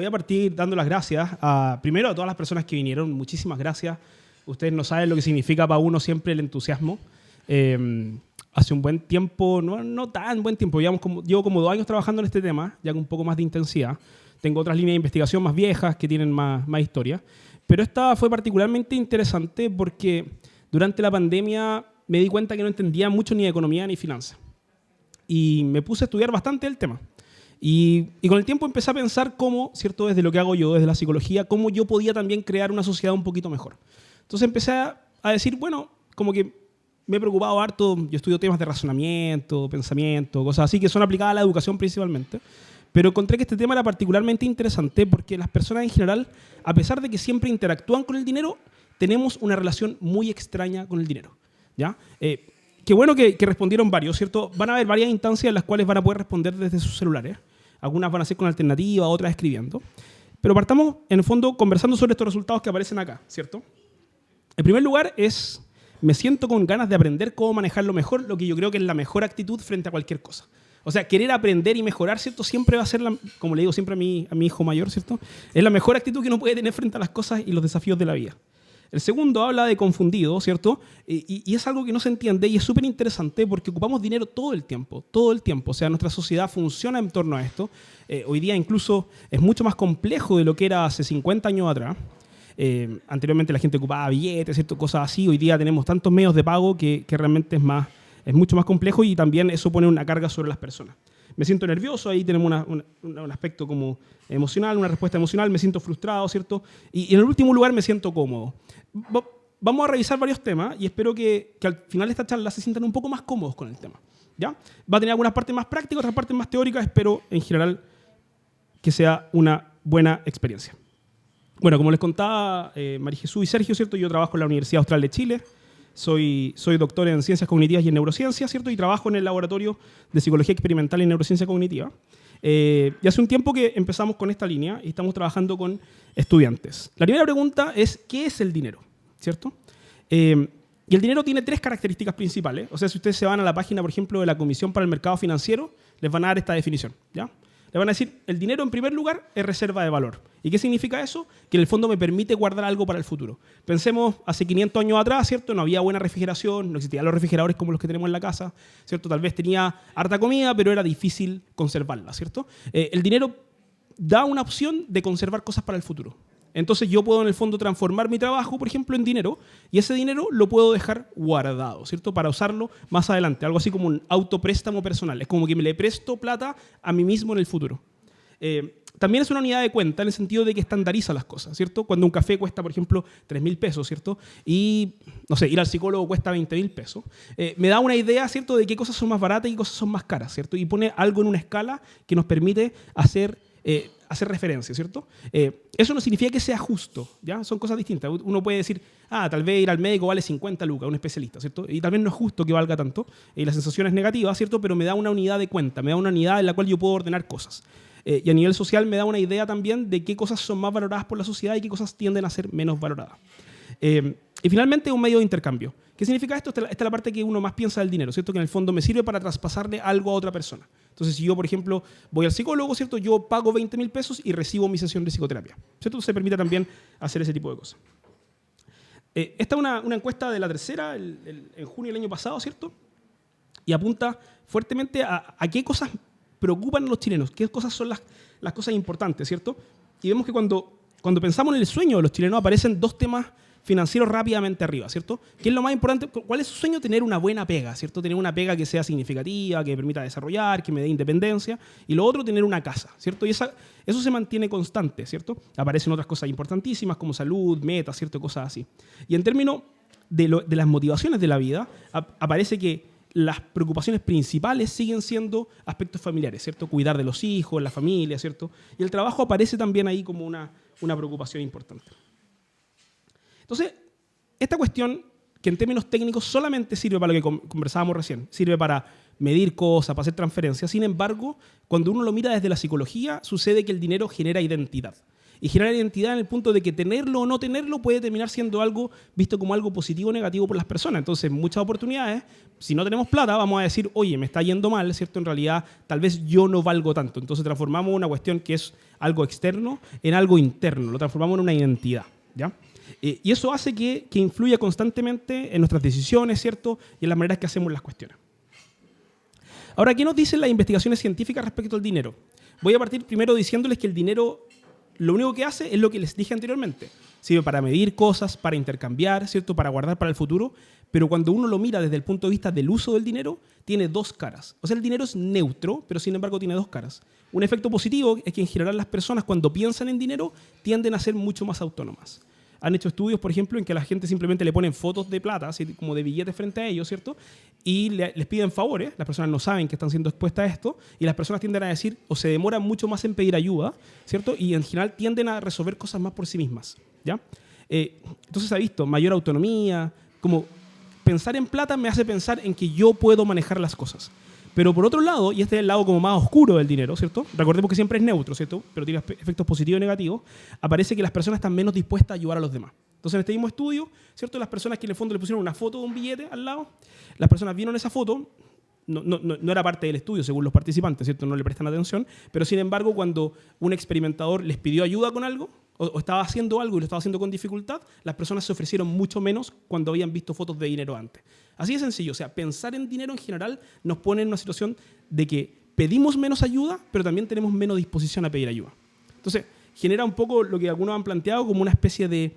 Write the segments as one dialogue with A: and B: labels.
A: gustaría partir dando las gracias primero a todas las personas que vinieron. Muchísimas gracias. Ustedes no saben lo que significa para uno siempre el entusiasmo. Hace un buen tiempo, no tan buen tiempo, llevo como 2 años trabajando en este tema, ya con un poco más de intensidad. Tengo otras líneas de investigación más viejas que tienen más historia. Pero esta fue particularmente interesante porque durante la pandemia me di cuenta que no entendía mucho ni de economía ni finanzas. Y me puse a estudiar bastante el tema. Y con el tiempo empecé a pensar cómo, ¿cierto? Desde lo que hago yo, desde la psicología, cómo yo podía también crear una sociedad un poquito mejor. Entonces empecé a decir, bueno, como que me he preocupado harto, yo estudio temas de razonamiento, pensamiento, cosas así que son aplicadas a la educación principalmente. Pero encontré que este tema era particularmente interesante porque las personas en general, a pesar de que siempre interactúan con el dinero, tenemos una relación muy extraña con el dinero. ¿Ya? Qué bueno que respondieron varios, ¿cierto? Van a haber varias instancias en las cuales van a poder responder desde sus celulares. Algunas van a ser con alternativa, otras escribiendo. Pero partamos, en el fondo, conversando sobre estos resultados que aparecen acá, ¿cierto? En primer lugar es, me siento con ganas de aprender cómo manejarlo mejor, lo que yo creo que es la mejor actitud frente a cualquier cosa. O sea, querer aprender y mejorar, ¿cierto? Siempre va a ser, como le digo siempre a mi hijo mayor, ¿cierto? Es la mejor actitud que uno puede tener frente a las cosas y los desafíos de la vida. El segundo habla de confundido, ¿cierto? Y es algo que no se entiende y es súper interesante porque ocupamos dinero todo el tiempo. O sea, nuestra sociedad funciona en torno a esto. Hoy día incluso es mucho más complejo de lo que era hace 50 años atrás. Anteriormente la gente ocupaba billetes, ¿cierto? Cosas así. Hoy día tenemos tantos medios de pago que realmente es mucho más complejo y también eso pone una carga sobre las personas. Me siento nervioso, ahí tenemos un aspecto como emocional, una respuesta emocional, me siento frustrado, ¿cierto? Y en el último lugar me siento cómodo. Vamos a revisar varios temas y espero que al final de esta charla se sientan un poco más cómodos con el tema. ¿Ya? Va a tener algunas partes más prácticas, otras partes más teóricas, espero en general que sea una buena experiencia. Bueno, como les contaba María Jesús y Sergio, ¿cierto? Yo trabajo en la Universidad Austral de Chile. Soy doctor en Ciencias Cognitivas y en Neurociencia, ¿cierto? Y trabajo en el Laboratorio de Psicología Experimental y Neurociencia Cognitiva. Y hace un tiempo que empezamos con esta línea y estamos trabajando con estudiantes. La primera pregunta es, ¿qué es el dinero? ¿Cierto? Y el dinero tiene 3 características principales. O sea, si ustedes se van a la página, por ejemplo, de la Comisión para el Mercado Financiero, les van a dar esta definición, ¿ya? Le van a decir, el dinero en primer lugar es reserva de valor. ¿Y qué significa eso? Que en el fondo me permite guardar algo para el futuro. Pensemos, hace 500 años atrás, ¿cierto? No había buena refrigeración, no existían los refrigeradores como los que tenemos en la casa, ¿cierto? Tal vez tenía harta comida, pero era difícil conservarla, ¿cierto? El dinero da una opción de conservar cosas para el futuro. Entonces yo puedo en el fondo transformar mi trabajo, por ejemplo, en dinero, y ese dinero lo puedo dejar guardado, ¿cierto? Para usarlo más adelante, algo así como un autopréstamo personal. Es como que me le presto plata a mí mismo en el futuro. También es una unidad de cuenta en el sentido de que estandariza las cosas, ¿cierto? Cuando un café cuesta, por ejemplo, 3.000 pesos, ¿cierto? Y, no sé, ir al psicólogo cuesta 20.000 pesos. Me da una idea, ¿cierto?, de qué cosas son más baratas y qué cosas son más caras, ¿cierto? Y pone algo en una escala que nos permite hacer referencia, ¿cierto? Eso no significa que sea justo, ¿ya? Son cosas distintas. Uno puede decir, tal vez ir al médico vale 50 lucas, un especialista, ¿cierto? Y tal vez no es justo que valga tanto, y la sensación es negativa, ¿cierto? Pero me da una unidad de cuenta, me da una unidad en la cual yo puedo ordenar cosas. Y a nivel social me da una idea también de qué cosas son más valoradas por la sociedad y qué cosas tienden a ser menos valoradas. Y finalmente, un medio de intercambio. ¿Qué significa esto? Esta es la parte que uno más piensa del dinero, ¿cierto? Que en el fondo me sirve para traspasarle algo a otra persona. Entonces, si yo, por ejemplo, voy al psicólogo, ¿cierto? Yo pago 20.000 pesos y recibo mi sesión de psicoterapia, ¿cierto? Se permite también hacer ese tipo de cosas. Esta es una encuesta de la tercera, en junio del año pasado, ¿cierto? Y apunta fuertemente a qué cosas preocupan a los chilenos, qué cosas son las cosas importantes, ¿cierto? Y vemos que cuando pensamos en el sueño de los chilenos aparecen 2 temas financieros rápidamente arriba, ¿cierto? ¿Qué es lo más importante? ¿Cuál es su sueño? Tener una buena pega, ¿cierto? Tener una pega que sea significativa, que me permita desarrollar, que me dé independencia. Y lo otro, tener una casa, ¿cierto? Y eso se mantiene constante, ¿cierto? Aparecen otras cosas importantísimas como salud, metas, ¿cierto? Cosas así. Y en términos de las motivaciones de la vida, aparece que las preocupaciones principales siguen siendo aspectos familiares, ¿cierto? Cuidar de los hijos, la familia, ¿cierto? Y el trabajo aparece también ahí como una preocupación importante. Entonces, esta cuestión, que en términos técnicos solamente sirve para lo que conversábamos recién, sirve para medir cosas, para hacer transferencias. Sin embargo, cuando uno lo mira desde la psicología, sucede que el dinero genera identidad. Y generar identidad en el punto de que tenerlo o no tenerlo puede terminar siendo algo visto como algo positivo o negativo por las personas. Entonces, muchas oportunidades, si no tenemos plata, vamos a decir, oye, me está yendo mal, ¿cierto? En realidad, tal vez yo no valgo tanto. Entonces, transformamos una cuestión que es algo externo en algo interno. Lo transformamos en una identidad, ¿ya? Y eso hace que influya constantemente en nuestras decisiones, ¿cierto? Y en las maneras que hacemos las cuestiones. Ahora, ¿qué nos dicen las investigaciones científicas respecto al dinero? Voy a partir primero diciéndoles que el dinero lo único que hace es lo que les dije anteriormente. Sirve para medir cosas, para intercambiar, ¿cierto? Para guardar para el futuro. Pero cuando uno lo mira desde el punto de vista del uso del dinero, tiene dos caras. O sea, el dinero es neutro, pero sin embargo tiene dos caras. Un efecto positivo es que en general las personas cuando piensan en dinero tienden a ser mucho más autónomas. Han hecho estudios, por ejemplo, en que a la gente simplemente le ponen fotos de plata, así como de billetes frente a ellos, ¿cierto? Y les piden favores, las personas no saben que están siendo expuestas a esto, y las personas tienden a decir, o se demoran mucho más en pedir ayuda, ¿cierto? Y en general tienden a resolver cosas más por sí mismas, ¿ya? Entonces se ha visto mayor autonomía, como pensar en plata me hace pensar en que yo puedo manejar las cosas. Pero por otro lado, y este es el lado como más oscuro del dinero, ¿cierto? Recordemos que siempre es neutro, ¿cierto? Pero tiene efectos positivos y negativos. Aparece que las personas están menos dispuestas a ayudar a los demás. Entonces, en este mismo estudio, ¿cierto? Las personas que en el fondo le pusieron una foto de un billete al lado, las personas vieron esa foto, no era parte del estudio según los participantes, ¿cierto? No le prestan atención, pero sin embargo, cuando un experimentador les pidió ayuda con algo, o estaba haciendo algo y lo estaba haciendo con dificultad, las personas se ofrecieron mucho menos cuando habían visto fotos de dinero antes. Así de sencillo, o sea, pensar en dinero en general nos pone en una situación de que pedimos menos ayuda, pero también tenemos menos disposición a pedir ayuda. Entonces, genera un poco lo que algunos han planteado como una especie de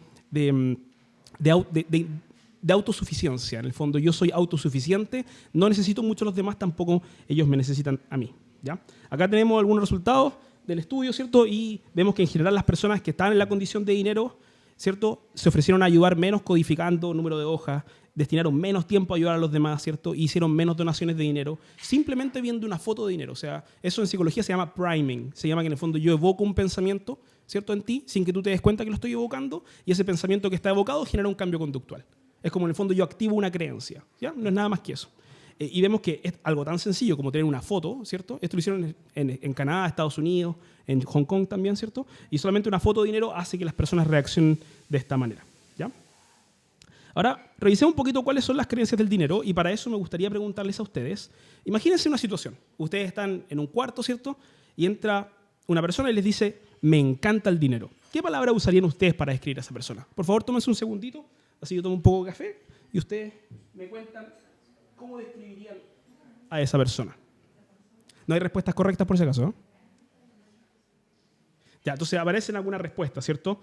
A: autosuficiencia. En el fondo, yo soy autosuficiente, no necesito mucho a los demás, tampoco ellos me necesitan a mí, ¿ya? Acá tenemos algunos resultados del estudio, ¿cierto? Y vemos que en general las personas que están en la condición de dinero, ¿cierto? Se ofrecieron a ayudar menos codificando número de hojas, destinaron menos tiempo a ayudar a los demás, ¿cierto? Y hicieron menos donaciones de dinero, simplemente viendo una foto de dinero. O sea, eso en psicología se llama priming. Se llama que en el fondo yo evoco un pensamiento, ¿cierto? En ti, sin que tú te des cuenta que lo estoy evocando, y ese pensamiento que está evocado genera un cambio conductual. Es como en el fondo yo activo una creencia, ¿ya? No es nada más que eso. Y vemos que es algo tan sencillo como tener una foto, ¿cierto? Esto lo hicieron en Canadá, Estados Unidos, en Hong Kong también, ¿cierto? Y solamente una foto de dinero hace que las personas reaccionen de esta manera, ¿ya? Ahora, revisemos un poquito cuáles son las creencias del dinero, y para eso me gustaría preguntarles a ustedes. Imagínense una situación. Ustedes están en un cuarto, ¿cierto? Y entra una persona y les dice, me encanta el dinero. ¿Qué palabra usarían ustedes para describir a esa persona? Por favor, tómense un segundito, así yo tomo un poco de café, y ustedes me cuentan cómo describirían a esa persona. No hay respuestas correctas por si acaso, ¿no? Ya, entonces aparecen algunas respuestas, ¿cierto?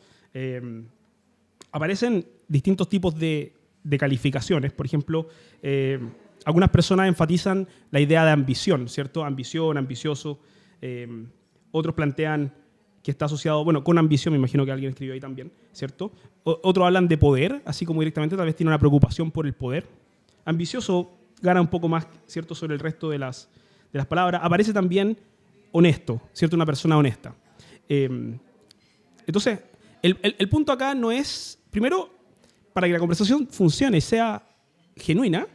A: Aparecen distintos tipos de calificaciones. Por ejemplo, algunas personas enfatizan la idea de ambición, ¿cierto? Ambición, ambicioso. Otros plantean que está asociado, bueno, con ambición, me imagino que alguien escribió ahí también, ¿cierto? Otros hablan de poder, así como directamente tal vez tiene una preocupación por el poder. Ambicioso gana un poco más, ¿cierto?, sobre el resto de las palabras. Aparece también honesto, ¿cierto? Una persona honesta. Entonces, el punto acá no es, primero, para que la conversación funcione y sea genuina,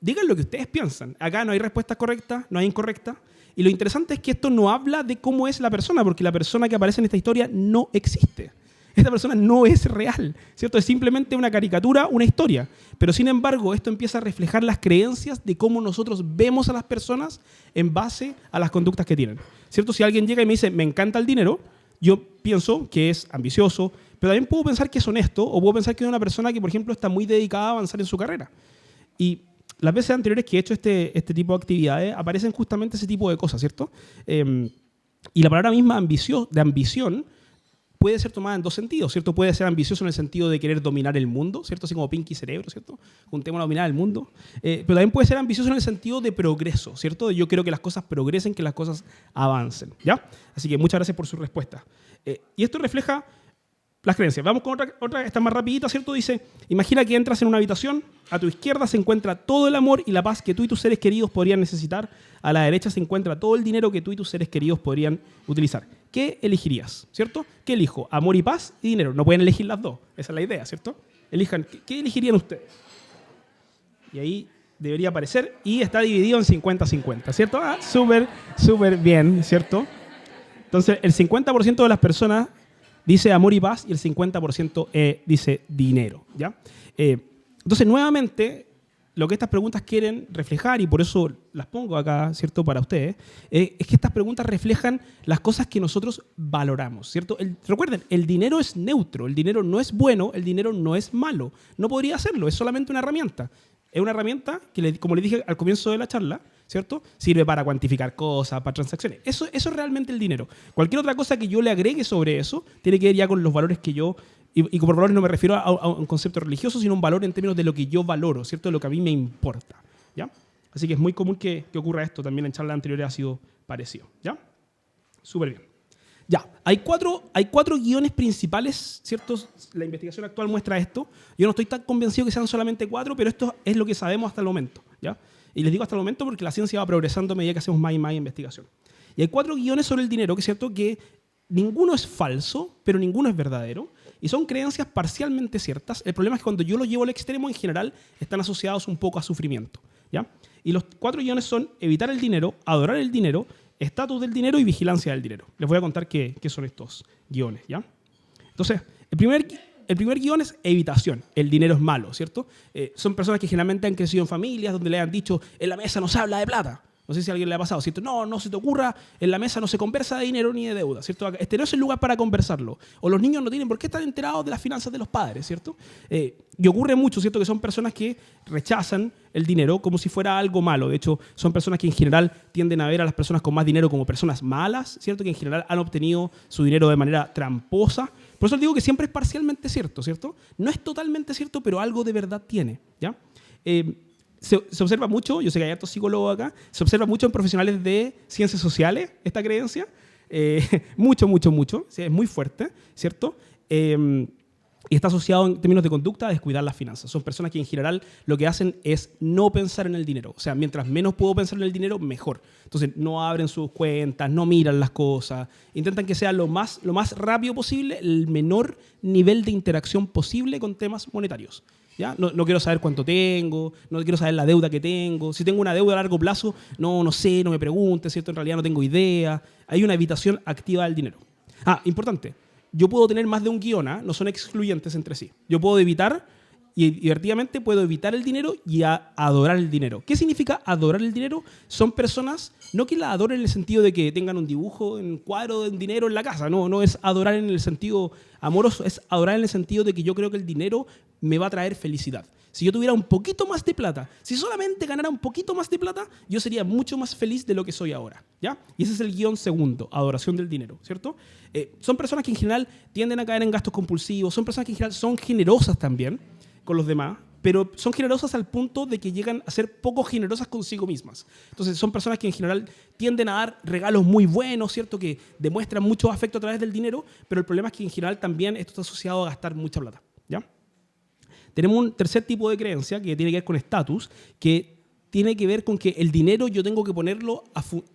A: digan lo que ustedes piensan. Acá no hay respuestas correctas, no hay incorrectas. Y lo interesante es que esto no habla de cómo es la persona, porque la persona que aparece en esta historia no existe. Esta persona no es real, ¿cierto? Es simplemente una caricatura, una historia. Pero sin embargo, esto empieza a reflejar las creencias de cómo nosotros vemos a las personas en base a las conductas que tienen, ¿cierto? Si alguien llega y me dice, me encanta el dinero, yo pienso que es ambicioso, pero también puedo pensar que es honesto, o puedo pensar que es una persona que, por ejemplo, está muy dedicada a avanzar en su carrera. Y las veces anteriores que he hecho este tipo de actividades, aparecen justamente ese tipo de cosas, ¿cierto? Y la palabra misma de ambición puede ser tomada en dos sentidos, ¿cierto? Puede ser ambicioso en el sentido de querer dominar el mundo, ¿cierto? Así como Pinky Cerebro, ¿cierto? Juntemos a dominar el mundo. Pero también puede ser ambicioso en el sentido de progreso, ¿cierto? Yo quiero que las cosas progresen, que las cosas avancen, ¿ya? Así que muchas gracias por su respuesta. Y esto refleja las creencias. Vamos con otra, esta más rapidita, ¿cierto? Dice, imagina que entras en una habitación, a tu izquierda se encuentra todo el amor y la paz que tú y tus seres queridos podrían necesitar, a la derecha se encuentra todo el dinero que tú y tus seres queridos podrían utilizar. ¿Qué elegirías? ¿Cierto? ¿Qué elijo? Amor y paz y dinero. No pueden elegir las dos. Esa es la idea, ¿cierto? Elijan. ¿Qué elegirían ustedes? Y ahí debería aparecer. Y está dividido en 50-50, ¿cierto? Ah, súper bien, ¿cierto? Entonces, el 50% de las personas dice amor y paz y el 50% dice dinero, ¿ya? Entonces, nuevamente, lo que estas preguntas quieren reflejar, y por eso las pongo acá, ¿cierto?, para ustedes, es que estas preguntas reflejan las cosas que nosotros valoramos, ¿cierto? Recuerden, el dinero es neutro, el dinero no es bueno, el dinero no es malo. No podría serlo, es solamente una herramienta. Es una herramienta que, como les dije al comienzo de la charla, ¿cierto?, sirve para cuantificar cosas, para transacciones. Eso es realmente el dinero. Cualquier otra cosa que yo le agregue sobre eso tiene que ver ya con los valores que yo... Y por valores no me refiero a un concepto religioso, sino un valor en términos de lo que yo valoro, ¿cierto? De lo que a mí me importa, ¿ya? Así que es muy común que ocurra esto. También en charlas anteriores ha sido parecido, ¿ya? Súper bien. Ya, hay cuatro guiones principales, ¿cierto? La investigación actual muestra esto. Yo no estoy tan convencido que sean solamente 4, pero esto es lo que sabemos hasta el momento, ¿ya? Y les digo hasta el momento porque la ciencia va progresando a medida que hacemos más y más investigación. Y hay 4 guiones sobre el dinero, que es cierto que ninguno es falso, pero ninguno es verdadero. Y son creencias parcialmente ciertas. El problema es que cuando yo lo llevo al extremo, en general, están asociados un poco a sufrimiento, ¿ya? Y los 4 guiones son evitar el dinero, adorar el dinero, estatus del dinero y vigilancia del dinero. Les voy a contar qué son estos guiones, ¿ya? Entonces, el primer guión es evitación. El dinero es malo, ¿cierto? Son personas que generalmente han crecido en familias donde le han dicho, en la mesa no se habla de plata. No sé si a alguien le ha pasado, ¿cierto? No se te ocurra, en la mesa no se conversa de dinero ni de deuda, ¿cierto? Este no es el lugar para conversarlo. O los niños no tienen por qué estar enterados de las finanzas de los padres, ¿cierto? Y ocurre mucho, ¿cierto? Que son personas que rechazan el dinero como si fuera algo malo. De hecho, son personas que en general tienden a ver a las personas con más dinero como personas malas, ¿cierto? Que en general han obtenido su dinero de manera tramposa. Por eso les digo que siempre es parcialmente cierto, ¿cierto? No es totalmente cierto, pero algo de verdad tiene, ¿ya? Se observa mucho, yo sé que hay hartos psicólogos acá, se observa mucho en profesionales de ciencias sociales esta creencia, mucho, sí, es muy fuerte, ¿cierto? Y está asociado en términos de conducta a descuidar las finanzas. Son personas que en general lo que hacen es no pensar en el dinero. O sea, mientras menos puedo pensar en el dinero, mejor. Entonces, no abren sus cuentas, no miran las cosas. Intentan que sea lo más rápido posible, el menor nivel de interacción posible con temas monetarios. ¿Ya? No quiero saber cuánto tengo, no quiero saber la deuda que tengo. Si tengo una deuda a largo plazo, no sé, no me pregunte, ¿cierto? En realidad no tengo idea. Hay una evitación activa del dinero. Importante. Yo puedo tener más de un guión, no son excluyentes entre sí. Yo puedo evitar, y divertidamente puedo evitar el dinero y adorar el dinero. ¿Qué significa adorar el dinero? Son personas, no que la adoren en el sentido de que tengan un dibujo, un cuadro de dinero en la casa. No es adorar en el sentido amoroso, es adorar en el sentido de que yo creo que el dinero me va a traer felicidad. Si yo tuviera un poquito más de plata, si solamente ganara un poquito más de plata, yo sería mucho más feliz de lo que soy ahora, ¿ya? Y ese es el guión segundo, adoración del dinero, ¿cierto? Son personas que en general tienden a caer en gastos compulsivos, son personas que en general son generosas también con los demás, pero son generosas al punto de que llegan a ser poco generosas consigo mismas. Entonces son personas que en general tienden a dar regalos muy buenos, ¿cierto? Que demuestran mucho afecto a través del dinero, pero el problema es que en general también esto está asociado a gastar mucha plata, ¿ya? Tenemos un tercer tipo de creencia que tiene que ver con estatus, que tiene que ver con que el dinero yo tengo que ponerlo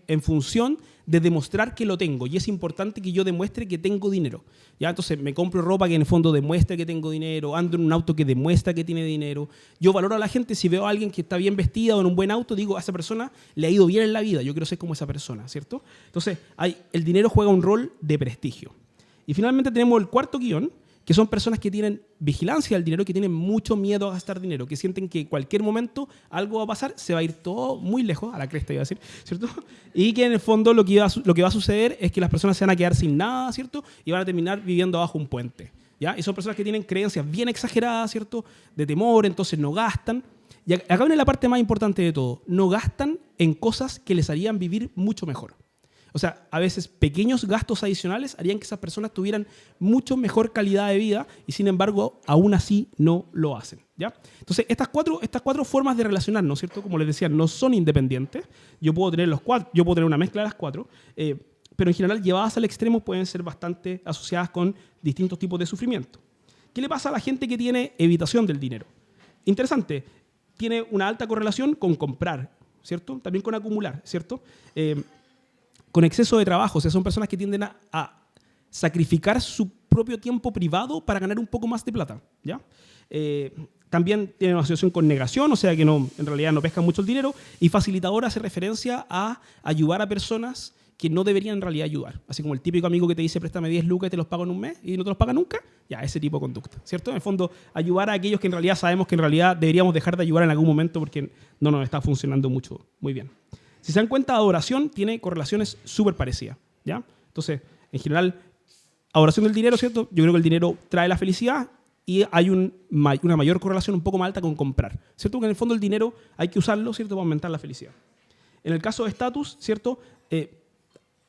A: en función de demostrar que lo tengo. Y es importante que yo demuestre que tengo dinero, ¿ya? Entonces me compro ropa que en el fondo demuestre que tengo dinero, ando en un auto que demuestra que tiene dinero. Yo valoro a la gente, si veo a alguien que está bien vestida o en un buen auto, digo, a esa persona le ha ido bien en la vida, yo quiero ser como esa persona, ¿cierto? Entonces el dinero juega un rol de prestigio. Y finalmente tenemos el cuarto guión, que son personas que tienen vigilancia del dinero, que tienen mucho miedo a gastar dinero, que sienten que en cualquier momento algo va a pasar, se va a ir todo muy lejos, a la cresta iba a decir, ¿cierto? Y que en el fondo lo que va a suceder es que las personas se van a quedar sin nada, ¿cierto? Y van a terminar viviendo bajo un puente, ¿ya? Y son personas que tienen creencias bien exageradas, ¿cierto? De temor, entonces no gastan. Y acá viene la parte más importante de todo, no gastan en cosas que les harían vivir mucho mejor. O sea, a veces pequeños gastos adicionales harían que esas personas tuvieran mucho mejor calidad de vida y, sin embargo, aún así no lo hacen, ¿ya? Entonces, estas cuatro formas de relacionarnos, ¿cierto? Como les decía, no son independientes. Yo puedo tener una mezcla de las cuatro, pero en general, llevadas al extremo, pueden ser bastante asociadas con distintos tipos de sufrimiento. ¿Qué le pasa a la gente que tiene evitación del dinero? Interesante, tiene una alta correlación con comprar, ¿cierto? También con acumular, ¿cierto? Con exceso de trabajo, o sea, son personas que tienden a sacrificar su propio tiempo privado para ganar un poco más de plata, ¿ya? También tienen una asociación con negación, o sea que en realidad no pescan mucho el dinero, y facilitador hace referencia a ayudar a personas que no deberían en realidad ayudar. Así como el típico amigo que te dice préstame 10 lucas y te los pago en un mes y no te los paga nunca, ya, ese tipo de conducta, ¿cierto? En el fondo, ayudar a aquellos que en realidad sabemos que en realidad deberíamos dejar de ayudar en algún momento porque no nos está funcionando muy bien. Si se dan cuenta, adoración tiene correlaciones súper parecidas, ¿ya? Entonces, en general, adoración del dinero, ¿cierto? Yo creo que el dinero trae la felicidad y hay una mayor correlación un poco más alta con comprar, ¿cierto? Porque en el fondo el dinero hay que usarlo, ¿cierto? Para aumentar la felicidad. En el caso de estatus, ¿cierto?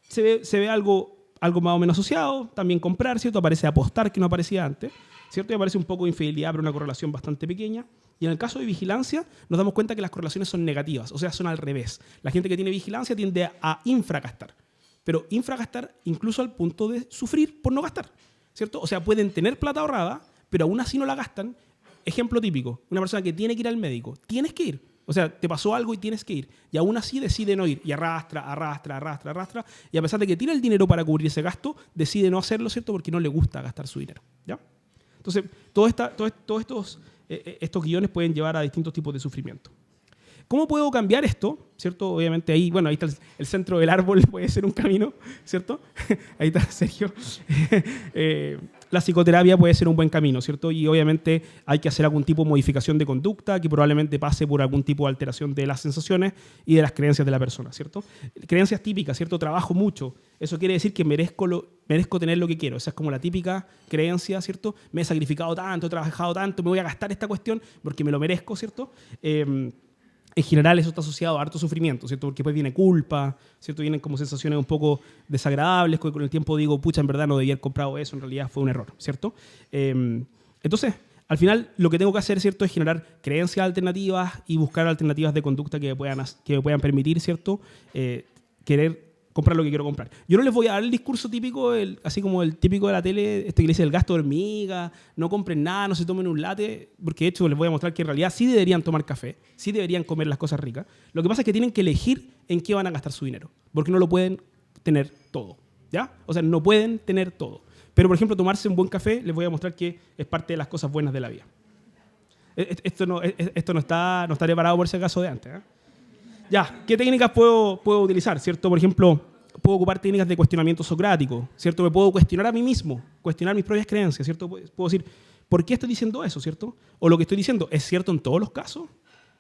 A: Se ve algo más o menos asociado, también comprar, ¿cierto? Aparece apostar, que no aparecía antes, ¿cierto? Y aparece un poco de infidelidad, pero una correlación bastante pequeña. Y en el caso de vigilancia, nos damos cuenta que las correlaciones son negativas, o sea, son al revés. La gente que tiene vigilancia tiende a infragastar, pero infragastar incluso al punto de sufrir por no gastar, ¿cierto? O sea, pueden tener plata ahorrada, pero aún así no la gastan. Ejemplo típico, una persona que tiene que ir al médico, tienes que ir. O sea, te pasó algo y tienes que ir. Y aún así decide no ir. Y arrastra. Y a pesar de que tiene el dinero para cubrir ese gasto, decide no hacerlo, ¿cierto? Porque no le gusta gastar su dinero, ¿ya? Entonces, todos estos guiones pueden llevar a distintos tipos de sufrimiento. ¿Cómo puedo cambiar esto? ¿Cierto? Obviamente ahí está el centro del árbol, puede ser un camino, ¿cierto? Ahí está Sergio. La psicoterapia puede ser un buen camino, ¿cierto? Y obviamente hay que hacer algún tipo de modificación de conducta que probablemente pase por algún tipo de alteración de las sensaciones y de las creencias de la persona, ¿cierto? Creencias típicas, ¿cierto? Trabajo mucho. Eso quiere decir que merezco tener lo que quiero. Esa es como la típica creencia, ¿cierto? Me he sacrificado tanto, he trabajado tanto, me voy a gastar esta cuestión porque me lo merezco, ¿cierto? En general eso está asociado a harto sufrimiento, ¿cierto? Porque después viene culpa, ¿cierto? Vienen como sensaciones un poco desagradables, que con el tiempo digo, pucha, en verdad no debía haber comprado eso, en realidad fue un error, ¿cierto? Entonces, al final lo que tengo que hacer, ¿cierto? Es generar creencias alternativas y buscar alternativas de conducta que me puedan permitir, ¿cierto? Querer comprar lo que quiero comprar. Yo no les voy a dar el discurso típico, así como el típico de la tele, que le dice el gasto de hormiga, no compren nada, no se tomen un latte, porque de hecho les voy a mostrar que en realidad sí deberían tomar café, sí deberían comer las cosas ricas. Lo que pasa es que tienen que elegir en qué van a gastar su dinero, porque no lo pueden tener todo, ¿ya? O sea, no pueden tener todo. Pero, por ejemplo, tomarse un buen café, les voy a mostrar que es parte de las cosas buenas de la vida. Esto no está preparado por ese caso de antes, ¿eh? Ya, ¿qué técnicas puedo utilizar, cierto? Por ejemplo, puedo ocupar técnicas de cuestionamiento socrático, ¿cierto? Me puedo cuestionar a mí mismo, cuestionar mis propias creencias, ¿cierto? Puedo decir, ¿por qué estoy diciendo eso, cierto? O lo que estoy diciendo, ¿es cierto en todos los casos?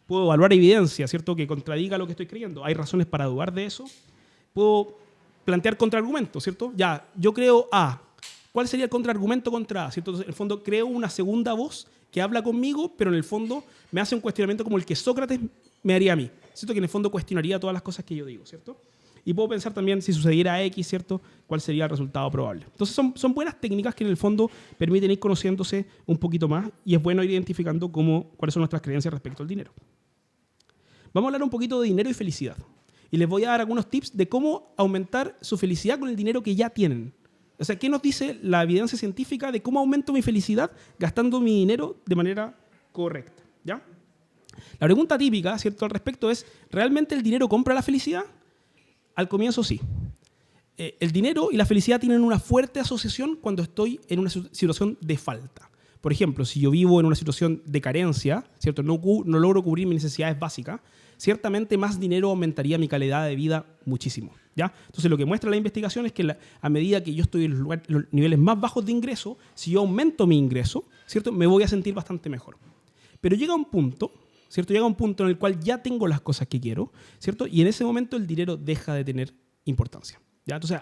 A: Puedo evaluar evidencia, ¿cierto? Que contradiga lo que estoy creyendo. ¿Hay razones para dudar de eso? Puedo plantear contraargumentos, ¿cierto? Ya, yo creo A. ¿Cuál sería el contraargumento contra A? ¿Cierto? Entonces, en el fondo, creo una segunda voz que habla conmigo, pero en el fondo me hace un cuestionamiento como el que Sócrates me haría a mí, ¿cierto? Que en el fondo cuestionaría todas las cosas que yo digo, ¿cierto? Y puedo pensar también, si sucediera X, ¿cierto? ¿Cuál sería el resultado probable? Entonces, son buenas técnicas que en el fondo permiten ir conociéndose un poquito más y es bueno ir identificando cuáles son nuestras creencias respecto al dinero. Vamos a hablar un poquito de dinero y felicidad. Y les voy a dar algunos tips de cómo aumentar su felicidad con el dinero que ya tienen. O sea, ¿qué nos dice la evidencia científica de cómo aumento mi felicidad gastando mi dinero de manera correcta? ¿Ya? La pregunta típica, ¿cierto?, al respecto es, ¿realmente el dinero compra la felicidad? Al comienzo sí. El dinero y la felicidad tienen una fuerte asociación cuando estoy en una situación de falta. Por ejemplo, si yo vivo en una situación de carencia, ¿cierto?, no logro cubrir mis necesidades básicas, ciertamente más dinero aumentaría mi calidad de vida muchísimo, ¿ya? Entonces, lo que muestra la investigación es que a medida que yo estoy en los niveles más bajos de ingreso, si yo aumento mi ingreso, ¿cierto?, me voy a sentir bastante mejor. Pero llega un punto, ¿cierto? Llega un punto en el cual ya tengo las cosas que quiero, ¿cierto? Y en ese momento el dinero deja de tener importancia, ¿ya? Entonces,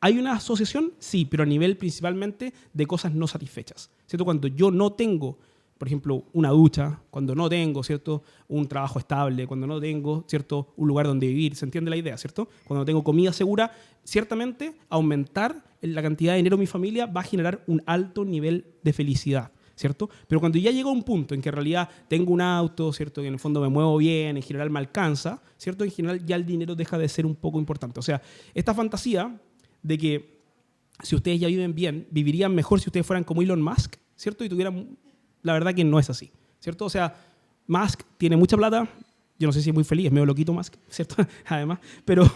A: ¿hay una asociación? Sí, pero a nivel principalmente de cosas no satisfechas, ¿cierto? Cuando yo no tengo, por ejemplo, una ducha, cuando no tengo, ¿cierto?, un trabajo estable, cuando no tengo, ¿cierto?, un lugar donde vivir, ¿se entiende la idea, ¿cierto? Cuando no tengo comida segura, ciertamente aumentar la cantidad de dinero en mi familia va a generar un alto nivel de felicidad, ¿cierto? Pero cuando ya llego a un punto en que en realidad tengo un auto, ¿cierto?, que en el fondo me muevo bien, en general me alcanza, ¿cierto?, en general ya el dinero deja de ser un poco importante. O sea, esta fantasía de que si ustedes ya viven bien, vivirían mejor si ustedes fueran como Elon Musk, ¿cierto?, y tuvieran... La verdad que no es así, ¿cierto? O sea, Musk tiene mucha plata, yo no sé si es muy feliz, es medio loquito Musk, ¿cierto? Además, pero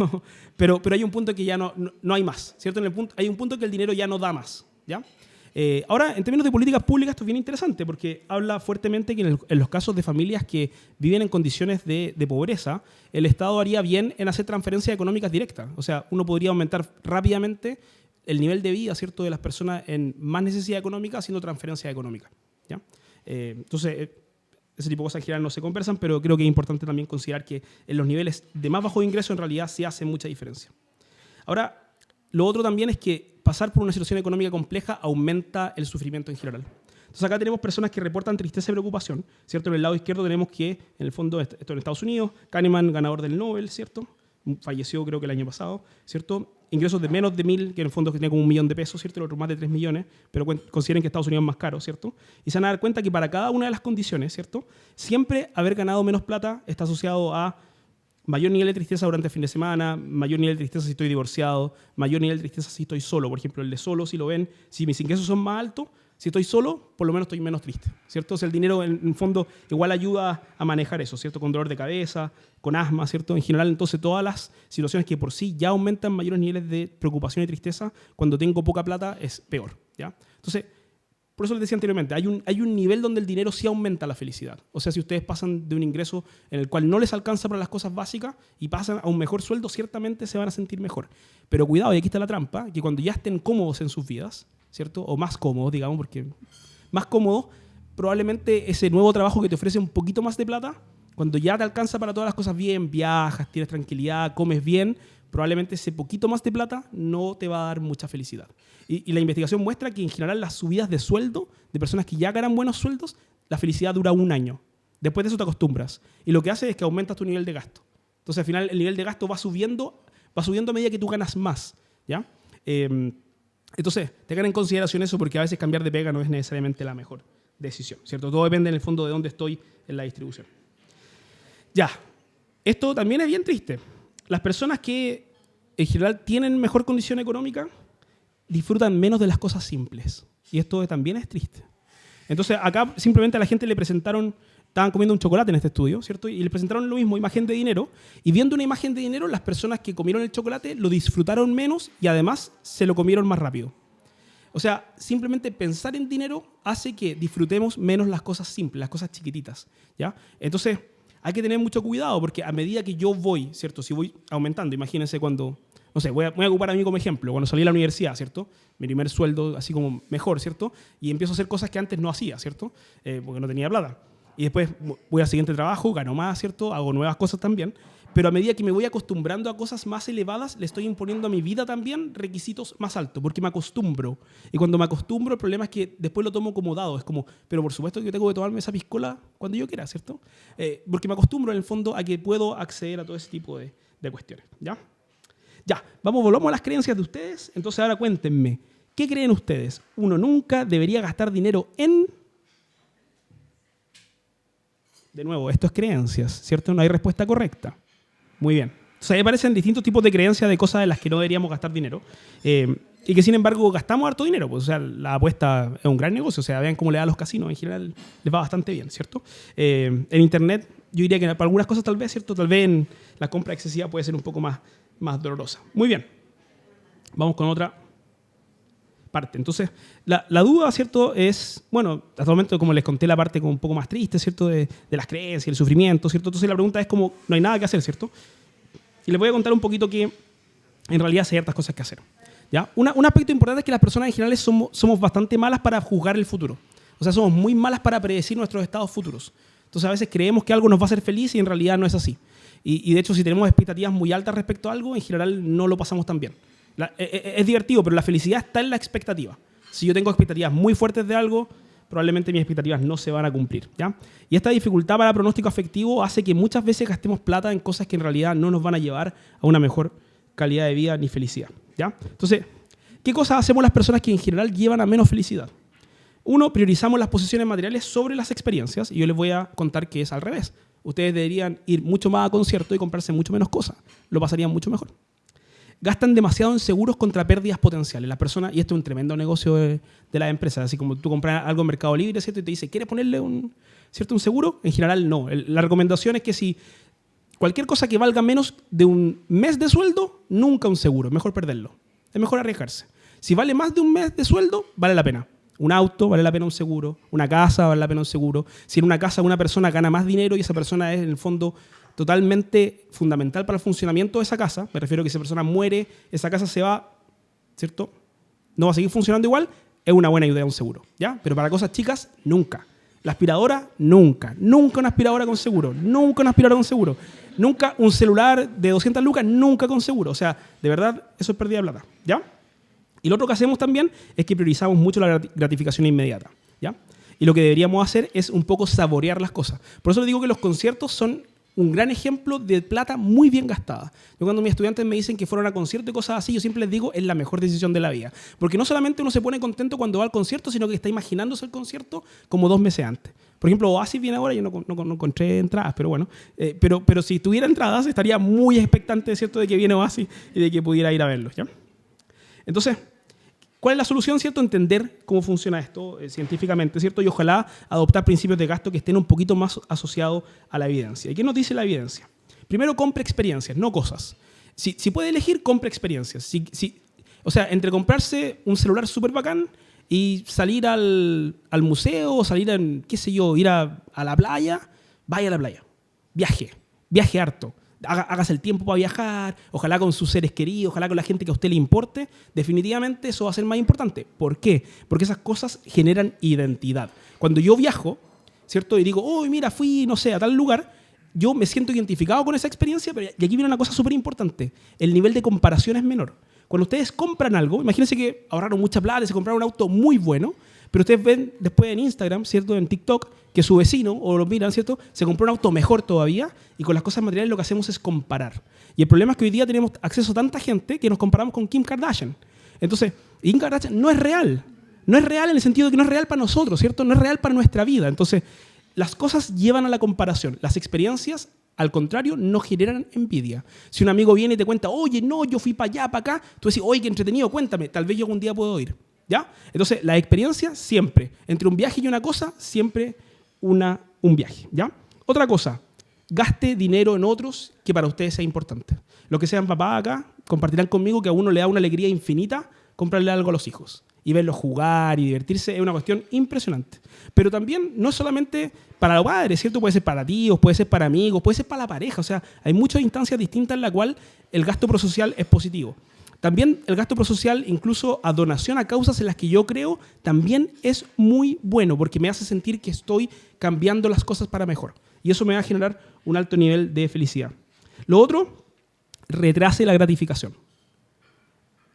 A: hay un punto que ya no hay más, ¿cierto? Hay un punto que el dinero ya no da más, ¿ya? Ahora, en términos de políticas públicas, esto es bien interesante porque habla fuertemente que en los casos de familias que viven en condiciones de pobreza, el Estado haría bien en hacer transferencias económicas directas. O sea, uno podría aumentar rápidamente el nivel de vida, ¿cierto?, de las personas en más necesidad económica haciendo transferencias económicas, ¿ya? Entonces, ese tipo de cosas en general no se conversan, pero creo que es importante también considerar que en los niveles de más bajo ingreso en realidad sí hace mucha diferencia. Ahora, lo otro también es que pasar por una situación económica compleja aumenta el sufrimiento en general. Entonces acá tenemos personas que reportan tristeza y preocupación, ¿cierto? En el lado izquierdo tenemos que, en el fondo, esto en Estados Unidos, Kahneman, ganador del Nobel, ¿cierto? Falleció creo que el año pasado, ¿cierto? Ingresos de menos de 1.000, que en el fondo tenía como 1 millón de pesos, ¿cierto? El otro más de 3 millones, pero consideren que Estados Unidos es más caro, ¿cierto? Y se van a dar cuenta que para cada una de las condiciones, ¿cierto?, siempre haber ganado menos plata está asociado a mayor nivel de tristeza durante el fin de semana, mayor nivel de tristeza si estoy divorciado, mayor nivel de tristeza si estoy solo. Por ejemplo, el de solo, si lo ven, si mis ingresos son más altos, si estoy solo, por lo menos estoy menos triste, ¿cierto? O sea, el dinero, en el fondo, igual ayuda a manejar eso, ¿cierto? Con dolor de cabeza, con asma, ¿cierto? En general, entonces, todas las situaciones que por sí ya aumentan mayores niveles de preocupación y tristeza, cuando tengo poca plata, es peor, ¿ya? Entonces, por eso les decía anteriormente, hay un nivel donde el dinero sí aumenta la felicidad. O sea, si ustedes pasan de un ingreso en el cual no les alcanza para las cosas básicas y pasan a un mejor sueldo, ciertamente se van a sentir mejor. Pero cuidado, y aquí está la trampa, que cuando ya estén cómodos en sus vidas, ¿cierto? O más cómodos, digamos, porque más cómodos, probablemente ese nuevo trabajo que te ofrece un poquito más de plata, cuando ya te alcanza para todas las cosas bien, viajas, tienes tranquilidad, comes bien, probablemente ese poquito más de plata no te va a dar mucha felicidad. Y la investigación muestra que en general las subidas de sueldo de personas que ya ganan buenos sueldos, la felicidad dura 1 año. Después de eso te acostumbras. Y lo que hace es que aumentas tu nivel de gasto. Entonces al final el nivel de gasto va subiendo a medida que tú ganas más, ¿ya? Entonces, tengan en consideración eso porque a veces cambiar de pega no es necesariamente la mejor decisión, ¿cierto? Todo depende en el fondo de dónde estoy en la distribución. Ya, esto también es bien triste. Las personas que en general tienen mejor condición económica disfrutan menos de las cosas simples. Y esto también es triste. Entonces, acá simplemente a la gente le presentaron, estaban comiendo un chocolate en este estudio, ¿cierto? Y le presentaron lo mismo, imagen de dinero. Y viendo una imagen de dinero, las personas que comieron el chocolate lo disfrutaron menos y además se lo comieron más rápido. O sea, simplemente pensar en dinero hace que disfrutemos menos las cosas simples, las cosas chiquititas, ¿ya? Entonces, hay que tener mucho cuidado porque a medida que yo voy, ¿cierto? Si voy aumentando, imagínense cuando, no sé, voy a ocupar a mí como ejemplo, cuando salí de la universidad, ¿cierto? Mi primer sueldo así como mejor, ¿cierto? Y empiezo a hacer cosas que antes no hacía, ¿cierto? Porque no tenía plata. Y después voy al siguiente trabajo, gano más, ¿cierto? Hago nuevas cosas también. Pero a medida que me voy acostumbrando a cosas más elevadas, le estoy imponiendo a mi vida también requisitos más altos, porque me acostumbro. Y cuando me acostumbro, el problema es que después lo tomo como dado. Es como, pero por supuesto que yo tengo que tomarme esa piscola cuando yo quiera, ¿cierto? Porque me acostumbro en el fondo a que puedo acceder a todo ese tipo de cuestiones, ¿ya? Ya, volvamos a las creencias de ustedes. Entonces ahora cuéntenme, ¿qué creen ustedes? Uno nunca debería gastar dinero en... De nuevo, esto es creencias, ¿cierto? No hay respuesta correcta. Muy bien. Entonces ahí aparecen distintos tipos de creencias de cosas en las que no deberíamos gastar dinero. Y que sin embargo gastamos harto dinero. Pues, o sea, la apuesta es un gran negocio. O sea, vean cómo le da a los casinos. En general les va bastante bien, ¿cierto? En Internet yo diría que para algunas cosas tal vez, ¿cierto? Tal vez en la compra excesiva puede ser un poco más dolorosa. Muy bien. Vamos con otra parte. Entonces, la duda, ¿cierto? Es, bueno, hasta el momento, como les conté, la parte como un poco más triste, ¿cierto? De las creencias, el sufrimiento, ¿cierto? Entonces la pregunta es como, no hay nada que hacer, ¿cierto? Y les voy a contar un poquito que en realidad hay ciertas cosas que hacer, ¿ya? Un aspecto importante es que las personas en general somos bastante malas para juzgar el futuro. O sea, somos muy malas para predecir nuestros estados futuros. Entonces a veces creemos que algo nos va a hacer feliz y en realidad no es así. Y de hecho, si tenemos expectativas muy altas respecto a algo, en general no lo pasamos tan bien. Es divertido, pero la felicidad está en la expectativa. Si yo tengo expectativas muy fuertes de algo, probablemente mis expectativas no se van a cumplir, ¿ya? Y esta dificultad para el pronóstico afectivo hace que muchas veces gastemos plata en cosas que en realidad no nos van a llevar a una mejor calidad de vida ni felicidad, ¿ya? Entonces, ¿qué cosas hacemos las personas que en general llevan a menos felicidad? Uno, priorizamos las posesiones materiales sobre las experiencias, y yo les voy a contar que es al revés. Ustedes deberían ir mucho más a conciertos y comprarse mucho menos cosas. Lo pasarían mucho mejor. Gastan demasiado en seguros contra pérdidas potenciales. Las personas, y esto es un tremendo negocio de las empresas, así como tú compras algo en Mercado Libre, ¿cierto? Y te dice, ¿quieres ponerle un seguro? En general, no. La recomendación es que si cualquier cosa que valga menos de un mes de sueldo, nunca un seguro. Es mejor perderlo. Es mejor arriesgarse. Si vale más de un mes de sueldo, vale la pena. Un auto vale la pena un seguro, una casa vale la pena un seguro. Si en una casa una persona gana más dinero y esa persona es en el fondo totalmente fundamental para el funcionamiento de esa casa, me refiero a que si esa persona muere, esa casa se va, ¿cierto? No va a seguir funcionando igual, es una buena idea un seguro, ¿ya? Pero para cosas chicas, nunca. La aspiradora, nunca. Nunca una aspiradora con seguro. Nunca una aspiradora con seguro. Nunca un celular de 200 lucas, nunca con seguro. O sea, de verdad, eso es pérdida de plata, ¿ya? Y lo otro que hacemos también es que priorizamos mucho la gratificación inmediata, ¿ya? Y lo que deberíamos hacer es un poco saborear las cosas. Por eso les digo que los conciertos son un gran ejemplo de plata muy bien gastada. Yo cuando mis estudiantes me dicen que fueron a conciertos y cosas así, yo siempre les digo, es la mejor decisión de la vida. Porque no solamente uno se pone contento cuando va al concierto, sino que está imaginándose el concierto como 2 meses antes. Por ejemplo, Oasis viene ahora, yo no encontré entradas, pero bueno. Pero si tuviera entradas, estaría muy expectante, ¿cierto?, de que viene Oasis y de que pudiera ir a verlos, ¿ya? Entonces, ¿cuál es la solución, cierto? Entender cómo funciona esto científicamente, ¿cierto? Y ojalá adoptar principios de gasto que estén un poquito más asociados a la evidencia. ¿Y qué nos dice la evidencia? Primero, compre experiencias, no cosas. Si puede elegir, compre experiencias. O sea, entre comprarse un celular súper bacán y salir al museo, o salir qué sé yo, ir a la playa, vaya a la playa. Viaje harto. Hágase el tiempo para viajar, ojalá con sus seres queridos, ojalá con la gente que a usted le importe. Definitivamente eso va a ser más importante. ¿Por qué? Porque esas cosas generan identidad. Cuando yo viajo, ¿cierto? Y digo, oh, mira, fui, no sé, a tal lugar, yo me siento identificado con esa experiencia, pero y aquí viene una cosa súper importante. El nivel de comparación es menor. Cuando ustedes compran algo, imagínense que ahorraron mucha plata y se compraron un auto muy bueno, pero ustedes ven después en Instagram, ¿cierto?, en TikTok, que su vecino, o lo miran, ¿cierto?, se compró un auto mejor todavía, y con las cosas materiales lo que hacemos es comparar. Y el problema es que hoy día tenemos acceso a tanta gente que nos comparamos con Kim Kardashian. Entonces, Kim Kardashian no es real. No es real en el sentido de que no es real para nosotros, ¿cierto? No es real para nuestra vida. Entonces, las cosas llevan a la comparación. Las experiencias, al contrario, no generan envidia. Si un amigo viene y te cuenta, oye, no, yo fui para allá, para acá, tú decís, oye, qué entretenido, cuéntame, tal vez yo algún día puedo ir. ¿Ya? Entonces, la experiencia siempre, entre un viaje y una cosa, siempre un viaje. ¿Ya? Otra cosa, gaste dinero en otros que para ustedes sea importante. Los que sean papás acá compartirán conmigo que a uno le da una alegría infinita comprarle algo a los hijos. Y verlos jugar y divertirse es una cuestión impresionante. Pero también no es solamente para los padres, ¿cierto? Puede ser para tíos, puede ser para amigos, puede ser para la pareja. O sea, hay muchas instancias distintas en las cuales el gasto prosocial es positivo. También el gasto prosocial, incluso a donación a causas en las que yo creo, también es muy bueno porque me hace sentir que estoy cambiando las cosas para mejor. Y eso me va a generar un alto nivel de felicidad. Lo otro, retrase la gratificación.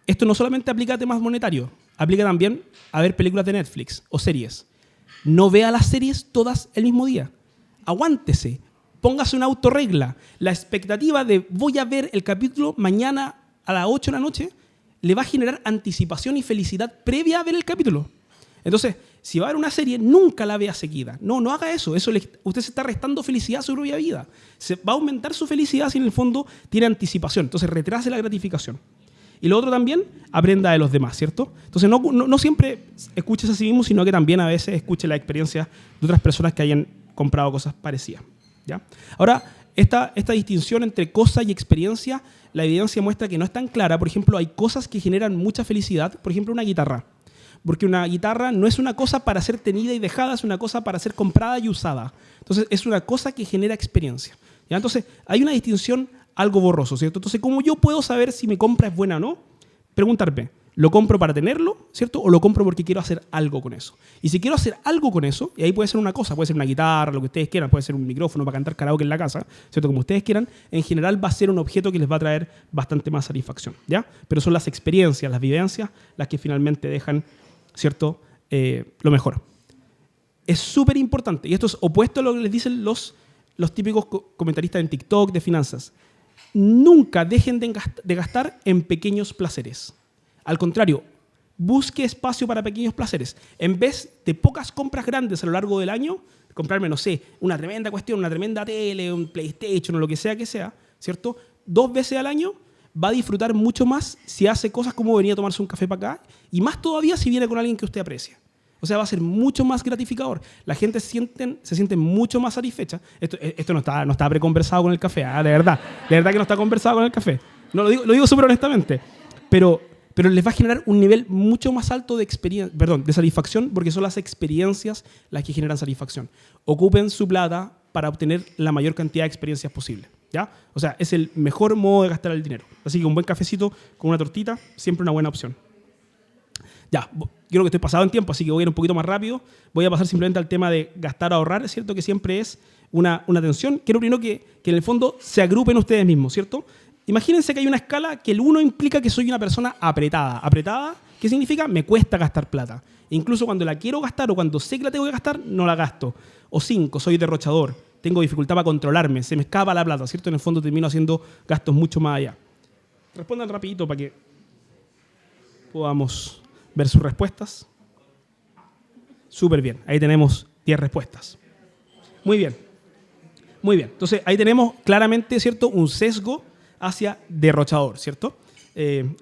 A: Esto no solamente aplica a temas monetarios, aplica también a ver películas de Netflix o series. No vea las series todas el mismo día. Aguántese, póngase una autorregla. La expectativa de voy a ver el capítulo mañana a las 8 de la noche le va a generar anticipación y felicidad previa a ver el capítulo. Entonces, si va a ver una serie, nunca la vea seguida. No haga eso. Usted se está restando felicidad a su propia vida. Se va a aumentar su felicidad si en el fondo tiene anticipación. Entonces, retrase la gratificación. Y lo otro también, aprenda de los demás, ¿cierto? Entonces, no siempre escuches a sí mismo, sino que también a veces escuche la experiencia de otras personas que hayan comprado cosas parecidas, ¿ya? Ahora, esta distinción entre cosa y experiencia, la evidencia muestra que no es tan clara. Por ejemplo, hay cosas que generan mucha felicidad. Por ejemplo, una guitarra. Porque una guitarra no es una cosa para ser tenida y dejada, es una cosa para ser comprada y usada. Entonces, es una cosa que genera experiencia, ¿ya? Entonces, hay una distinción algo borroso, ¿cierto? Entonces, ¿cómo yo puedo saber si mi compra es buena o no? Preguntarme, ¿lo compro para tenerlo, ¿cierto? ¿O lo compro porque quiero hacer algo con eso? Y si quiero hacer algo con eso, y ahí puede ser una cosa, puede ser una guitarra, lo que ustedes quieran, puede ser un micrófono para cantar karaoke en la casa, ¿cierto? Como ustedes quieran, en general va a ser un objeto que les va a traer bastante más satisfacción, ¿ya? Pero son las experiencias, las vivencias, las que finalmente dejan, ¿cierto? Lo mejor. Es súper importante, y esto es opuesto a lo que les dicen los típicos comentaristas en TikTok de finanzas. Nunca dejen de gastar en pequeños placeres. Al contrario, busque espacio para pequeños placeres. En vez de pocas compras grandes a lo largo del año, comprarme, no sé, una tremenda cuestión, una tremenda tele, un PlayStation o lo que sea, ¿cierto? 2 veces al año va a disfrutar mucho más si hace cosas como venir a tomarse un café para acá y más todavía si viene con alguien que usted aprecia. O sea, va a ser mucho más gratificador. La gente se siente mucho más satisfecha. Esto no está preconversado con el café, ¿eh? De verdad que no está conversado con el café. No, lo digo súper honestamente. Pero pero les va a generar un nivel mucho más alto de satisfacción, porque son las experiencias las que generan satisfacción. Ocupen su plata para obtener la mayor cantidad de experiencias posible, ¿ya? O sea, es el mejor modo de gastar el dinero. Así que un buen cafecito con una tortita, siempre una buena opción. Ya, yo creo que estoy pasado en tiempo, así que voy a ir un poquito más rápido. Voy a pasar simplemente al tema de gastar o ahorrar. Es cierto que siempre es una tensión. Quiero primero que en el fondo se agrupen ustedes mismos, ¿cierto? Imagínense que hay una escala que el 1 implica que soy una persona apretada. ¿Apretada? ¿Qué significa? Me cuesta gastar plata. Incluso cuando la quiero gastar o cuando sé que la tengo que gastar, no la gasto. O 5, soy derrochador. Tengo dificultad para controlarme. Se me escapa la plata, ¿cierto? En el fondo termino haciendo gastos mucho más allá. Respondan rapidito para que podamos ver sus respuestas. Súper bien. Ahí tenemos 10 respuestas. Muy bien. Muy bien. Entonces, ahí tenemos claramente, ¿cierto?, un sesgo hacia derrochador, ¿cierto?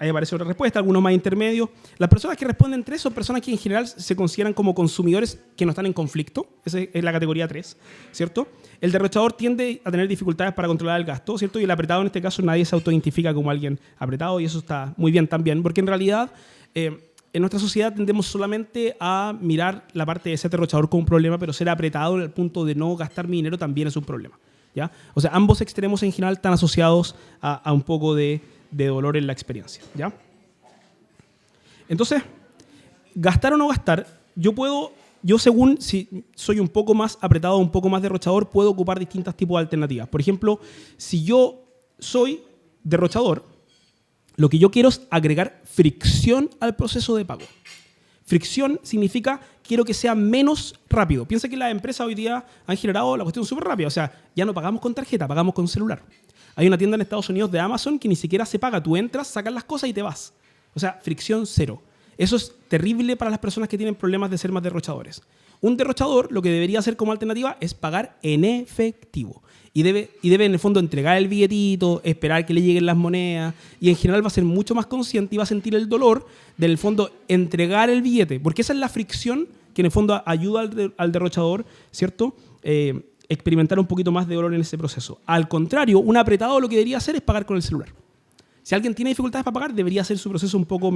A: Ahí aparece otra respuesta, algunos más intermedios. Las personas que responden 3 son personas que en general se consideran como consumidores que no están en conflicto. Esa es la categoría 3, ¿cierto? El derrochador tiende a tener dificultades para controlar el gasto, ¿cierto? Y el apretado, en este caso, nadie se autoidentifica como alguien apretado, y eso está muy bien también, porque en realidad en nuestra sociedad tendemos solamente a mirar la parte de ser derrochador como un problema, pero ser apretado al punto de no gastar mi dinero también es un problema, ¿ya? O sea, ambos extremos en general están asociados a un poco de dolor en la experiencia, ¿ya? Entonces, gastar o no gastar, yo según si soy un poco más apretado o un poco más derrochador, puedo ocupar distintos tipos de alternativas. Por ejemplo, si yo soy derrochador, lo que yo quiero es agregar fricción al proceso de pago. Fricción significa quiero que sea menos rápido. Piensa que las empresas hoy día han generado la cuestión súper rápida. O sea, ya no pagamos con tarjeta, pagamos con celular. Hay una tienda en Estados Unidos de Amazon que ni siquiera se paga. Tú entras, sacas las cosas y te vas. O sea, fricción cero. Eso es terrible para las personas que tienen problemas de ser más derrochadores. Un derrochador lo que debería hacer como alternativa es pagar en efectivo. Y debe en el fondo entregar el billetito, esperar que le lleguen las monedas, y en general va a ser mucho más consciente y va a sentir el dolor de, en el fondo, entregar el billete. Porque esa es la fricción que en el fondo ayuda al derrochador, ¿cierto? Experimentar un poquito más de dolor en ese proceso. Al contrario, un apretado lo que debería hacer es pagar con el celular. Si alguien tiene dificultades para pagar, debería hacer su proceso un poco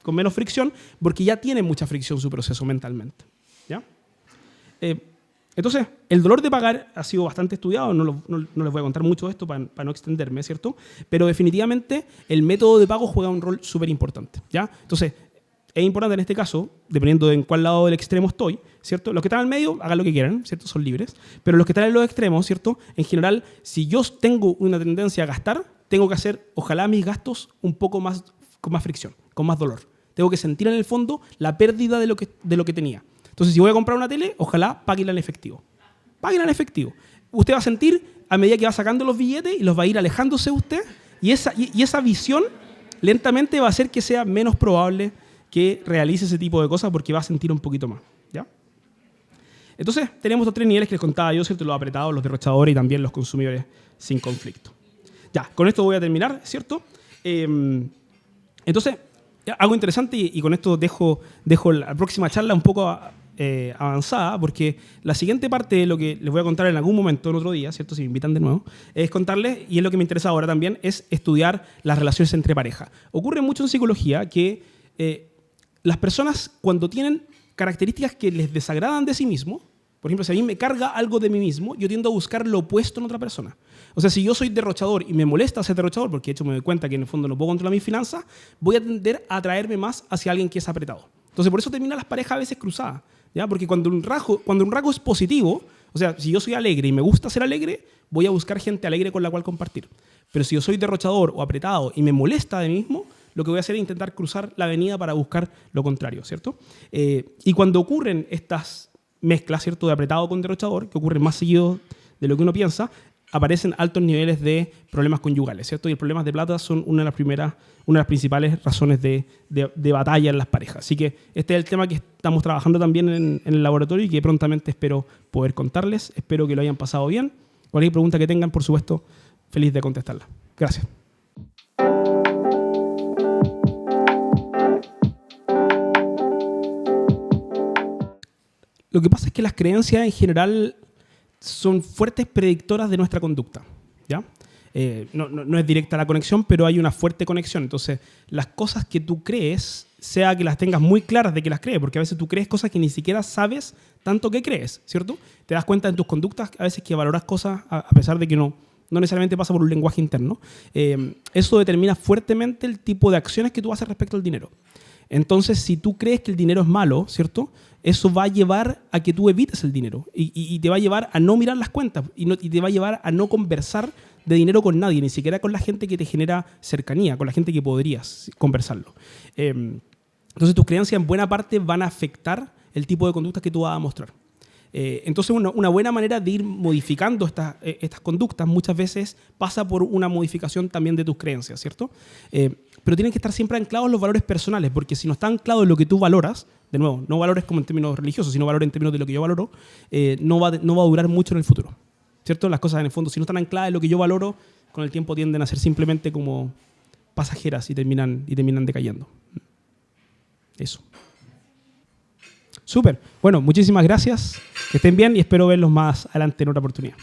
A: con menos fricción, porque ya tiene mucha fricción su proceso mentalmente, ¿ya? Entonces, el dolor de pagar ha sido bastante estudiado, no les voy a contar mucho de esto para no extenderme, ¿cierto? Pero definitivamente el método de pago juega un rol súper importante, ¿ya? Entonces, es importante en este caso, dependiendo de en cuál lado del extremo estoy, ¿cierto? Los que están al medio, hagan lo que quieran, ¿cierto? Son libres. Pero los que están en los extremos, ¿cierto? En general, si yo tengo una tendencia a gastar, tengo que hacer, ojalá, mis gastos un poco más, con más fricción, con más dolor. Tengo que sentir en el fondo la pérdida de lo que tenía. Entonces, si voy a comprar una tele, ojalá páguenla en efectivo. Páguenla en efectivo. Usted va a sentir, a medida que va sacando los billetes, y los va a ir alejándose de usted, y esa visión lentamente va a hacer que sea menos probable que realice ese tipo de cosas, porque va a sentir un poquito más, ¿ya? Entonces, tenemos los 3 niveles que les contaba yo, ¿cierto? Los apretados, los derrochadores y también los consumidores sin conflicto. Ya, con esto voy a terminar, ¿cierto? Entonces, algo interesante, y con esto dejo la próxima charla un poco avanzada, porque la siguiente parte de lo que les voy a contar en algún momento, en otro día, ¿cierto? Si me invitan de nuevo, es contarles, y es lo que me interesa ahora también, es estudiar las relaciones entre pareja. Ocurre mucho en psicología que las personas, cuando tienen características que les desagradan de sí mismo, por ejemplo, si a mí me carga algo de mí mismo, yo tiendo a buscar lo opuesto en otra persona. O sea, si yo soy derrochador y me molesta ser derrochador, porque de hecho me doy cuenta que en el fondo no puedo controlar mis finanzas, voy a tender a atraerme más hacia alguien que es apretado. Entonces, por eso terminan las parejas a veces cruzadas, ¿ya? Porque cuando un rasgo es positivo, o sea, si yo soy alegre y me gusta ser alegre, voy a buscar gente alegre con la cual compartir. Pero si yo soy derrochador o apretado y me molesta de mí mismo, lo que voy a hacer es intentar cruzar la avenida para buscar lo contrario, ¿cierto? Y cuando ocurren estas mezclas, ¿cierto?, de apretado con derrochador, que ocurren más seguido de lo que uno piensa, aparecen altos niveles de problemas conyugales, ¿cierto? Y los problemas de plata son una de las principales razones de batalla en las parejas. Así que este es el tema que estamos trabajando también en el laboratorio y que prontamente espero poder contarles. Espero que lo hayan pasado bien. Cualquier pregunta que tengan, por supuesto, feliz de contestarla. Gracias. Lo que pasa es que las creencias en general son fuertes predictoras de nuestra conducta, ¿ya? No es directa la conexión, pero hay una fuerte conexión. Entonces, las cosas que tú crees, sea que las tengas muy claras de que las crees, porque a veces tú crees cosas que ni siquiera sabes tanto que crees, ¿cierto? Te das cuenta en tus conductas a veces que valoras cosas a pesar de que no necesariamente pasa por un lenguaje interno. Eso determina fuertemente el tipo de acciones que tú haces respecto al dinero. Entonces, si tú crees que el dinero es malo, ¿cierto? Eso va a llevar a que tú evites el dinero y te va a llevar a no mirar las cuentas y te va a llevar a no conversar de dinero con nadie, ni siquiera con la gente que te genera cercanía, con la gente que podrías conversarlo. Entonces, tus creencias en buena parte van a afectar el tipo de conductas que tú vas a mostrar. Entonces, una buena manera de ir modificando estas conductas muchas veces pasa por una modificación también de tus creencias, ¿cierto? Pero tienen que estar siempre anclados en los valores personales, porque si no está anclado en lo que tú valoras, de nuevo, no valores como en términos religiosos, sino valores en términos de lo que yo valoro, no va a durar mucho en el futuro, ¿cierto? Las cosas en el fondo, si no están ancladas en lo que yo valoro, con el tiempo tienden a ser simplemente como pasajeras y terminan decayendo. Eso. Súper. Bueno, muchísimas gracias. Que estén bien y espero verlos más adelante en otra oportunidad.